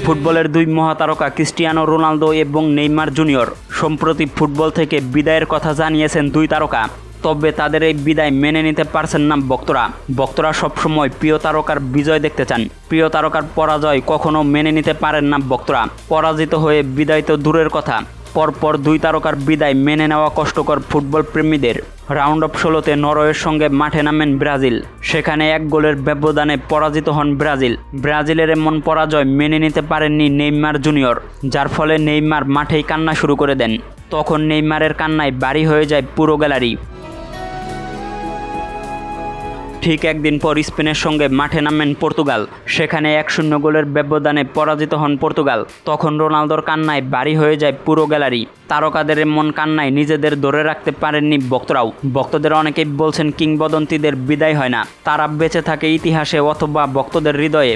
ফুটবলের দুই মহাতারকা Cristiano Ronaldo এবং নেইমার জুনিয়র সম্প্রতি ফুটবল থেকে বিদায়ের কথা জানিয়েছেন দুই তারকা। তবে তাদের এই বিদায় মেনে নিতে পারছেন না ভক্তরা সবসময় প্রিয় তারকার বিজয় দেখতে চান। প্রিয় তারকার পরাজয় কখনো মেনে নিতে পারেন না ভক্তরা। পরাজিত হয়ে বিদায় তো দূরের কথা, পরপর দুই তারকার বিদায় মেনে নেওয়া কষ্টকর ফুটবল প্রেমীদের। রাউন্ড অফ 16-তে নরওয়ের সঙ্গে মাঠে নামেন ব্রাজিল। সেখানে 1 গোলের ব্যবধানে পরাজিত হন ব্রাজিলের এমন পরাজয় মেনে নিতে পারেননি নেইমার জুনিয়র, যার ফলে নেইমার মাঠেই কান্না শুরু করে দেন। তখন নেইমারের কান্নায় ভারী হয়ে যায় পুরো গ্যালারি। ঠিক একদিন পর স্পেনের সঙ্গে মাঠে নামেন পর্তুগাল। সেখানে 1-0 গোলের ব্যবধানে পরাজিত হন পর্তুগাল। তখন রোনালদোর কান্নায় ভারী হয়ে যায় পুরো গ্যালারি। তারকাদের এমন কান্নায় নিজেদের ধরে রাখতে পারেননি ভক্তদের অনেকেই বলছেন কিংবদন্তিদের বিদায় হয় না, তারা বেঁচে থাকে ইতিহাসে অথবা ভক্তদের হৃদয়ে।